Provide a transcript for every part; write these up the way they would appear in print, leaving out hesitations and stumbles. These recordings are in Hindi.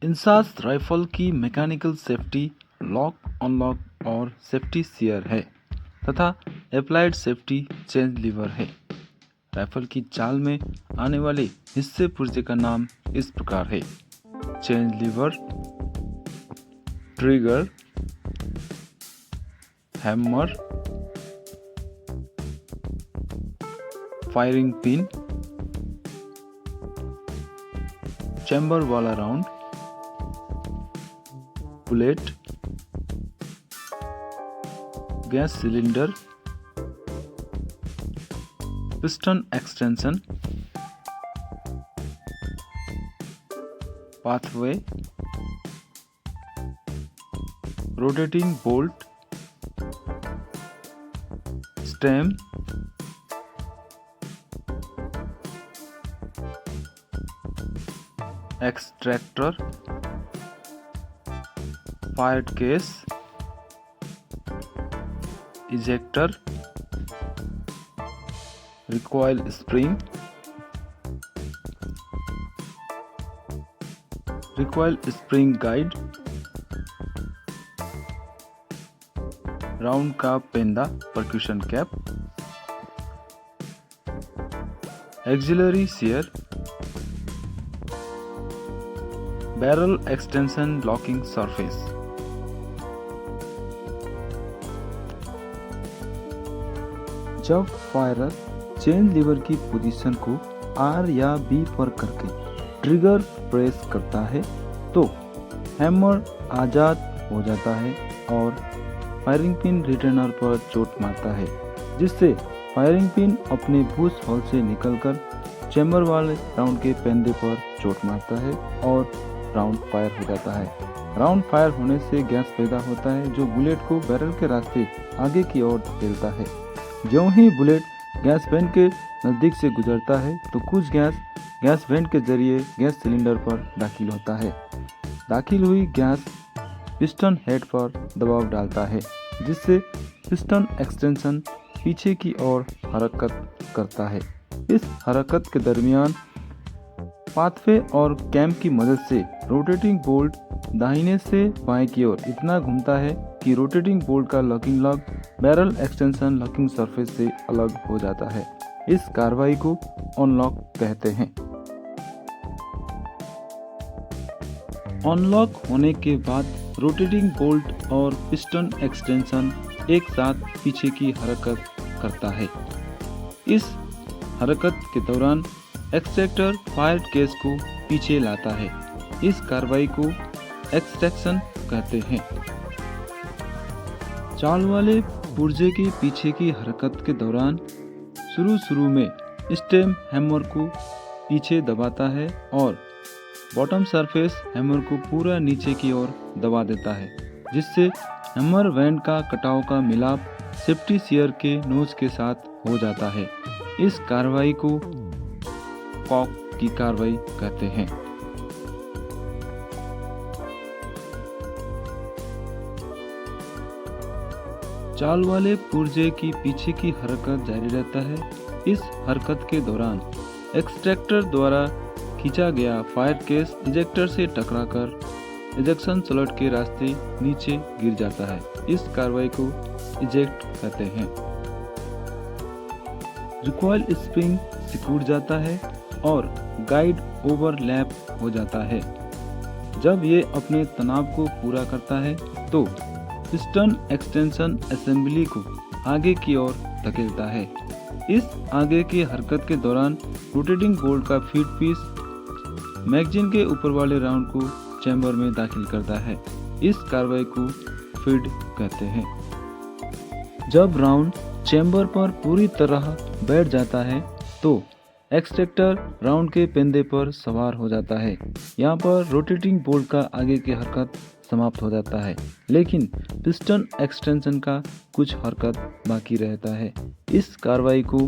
इंसास राइफल की मैकेनिकल सेफ्टी लॉक अनलॉक और सेफ्टी शेयर है तथा अप्लाइड सेफ्टी चेंज लीवर है। राइफल की चाल में आने वाले हिस्से पुर्जे का नाम इस प्रकार है: change lever, trigger, hammer, firing pin, chamber वाला round, bullet, gas cylinder, piston extension, pathway, rotating bolt, stem, extractor, fire case, ejector, recoil spring, recoil spring guide, round का पेंदा percussion cap, auxiliary sear, barrel extension locking surface. जब फायरर चेन लीवर की पोजीशन को R या B पर करके ट्रिगर प्रेस करता है तो हैमर आजाद हो जाता है और फायरिंग पिन रिटर्नर पर चोट मारता है, जिससे फायरिंग पिन अपने बूस्ट होल से निकलकर चैम्बर वाले राउंड के पेंदे पर चोट मारता है और राउंड फायर हो जाता है। राउंड फायर होने से गैस पैदा होता है जो बुलेट को बैरल के रास्ते आगे की ओर धकेलता है। ज्यों ही बुलेट गैस वेंट के नज़दीक से गुजरता है तो कुछ गैस वेंट के जरिए गैस सिलेंडर पर दाखिल होता है। दाखिल हुई गैस पिस्टन हेड पर दबाव डालता है, जिससे पिस्टन एक्सटेंशन पीछे की ओर हरकत करता है। इस हरकत के दरमियान पाथवे और कैम की मदद से रोटेटिंग बोल्ट दाहिने से बाएं की ओर इतना घूमता है कि रोटेटिंग बोल्ट का locking lock barrel extension locking surface से अलग हो जाता है। इस कार्रवाई को अनलॉक कहते हैं। अनलॉक होने के बाद रोटेटिंग बोल्ट और पिस्टन एक्सटेंशन एक साथ पीछे की हरकत करता है। इस हरकत के दौरान एक्सट्रैक्टर फायर केस को पीछे लाता है। इस कार्रवाई को एक्सट्रैक्शन कहते हैं। चाल वाले पुर्जे के पीछे की हरकत के दौरान शुरू में स्टेम हैमर को पीछे दबाता है और बॉटम सरफेस हैमर को पूरा नीचे की ओर दबा देता है, जिससे हैमर वेंट का कटाव का मिलाप सेफ्टी शेयर के नोज के साथ हो जाता है। इस कार्रवाई को कॉक की कार्रवाई कहते हैं। चाल वाले पुर्जे की पीछे की हरकत जारी रहता है। इस हरकत के दौरान एक्सट्रैक्टर द्वारा खींचा गया फायर केस इजेक्टर से टकराकर इजेक्शन स्लॉट के रास्ते नीचे गिर जाता है। इस कार्रवाई को इजेक्ट कहते हैं। रिकॉइल स्प्रिंग सिकुड़ जाता है और गाइड ओवरलैप हो जाता है। जब ये अपने तनाव को पूरा करता है तो पिस्टन एक्सटेंशन असेंबली को आगे की ओर धकेलता है। इस आगे की हरकत के दौरान रोटेटिंग बोल्ट का फीड पीस मैगजीन के ऊपर वाले राउंड को चैम्बर में दाखिल करता है। इस कार्रवाई को फीड कहते हैं। जब राउंड चैम्बर पर पूरी तरह बैठ जाता है तो एक्सट्रैक्टर राउंड के पेंदे पर सवार हो जाता है। यहाँ पर रोटेटिंग बोल्ट का आगे की हरकत समाप्त हो जाता है, लेकिन पिस्टन एक्सटेंशन का कुछ हरकत बाकी रहता है। इस कार्रवाई को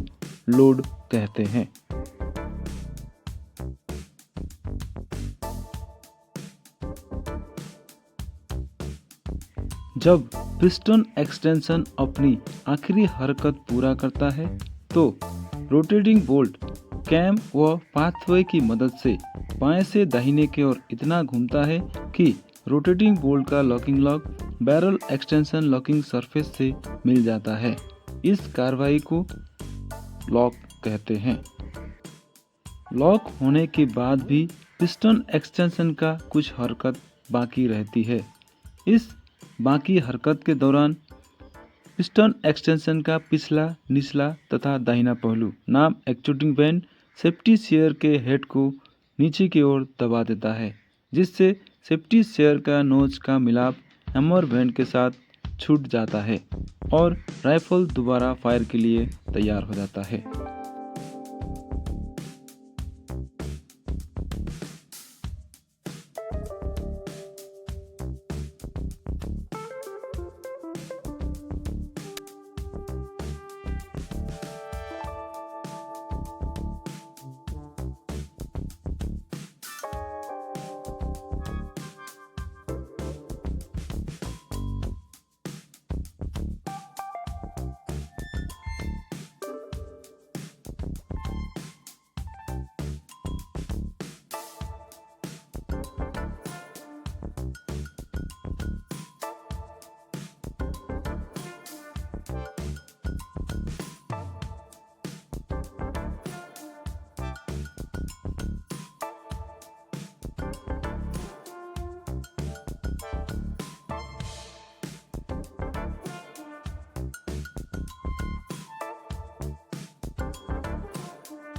लोड कहते हैं। जब पिस्टन एक्सटेंशन अपनी आखिरी हरकत पूरा करता है तो रोटेटिंग बोल्ट कैम व पाथवे की मदद से बाएं से दाहिने की ओर इतना घूमता है कि रोटेटिंग बोल्ट का locking lock barrel extension locking surface से मिल जाता है। इस कार्रवाई को लॉक कहते हैं। लॉक होने के बाद भी पिस्टन एक्सटेंशन का कुछ हरकत बाकी रहती है। इस बाकी हरकत के दौरान पिस्टन एक्सटेंशन का पिछला, निचला तथा दाहिना पहलू नाम एक्चुएटिंग बैंड सेफ्टी शेयर के हेड को नीचे की ओर दबा देता है, जिससे सेफ्टी शेयर का नोच का मिलाप हैमर बैंड के साथ छूट जाता है और राइफल दोबारा फायर के लिए तैयार हो जाता है।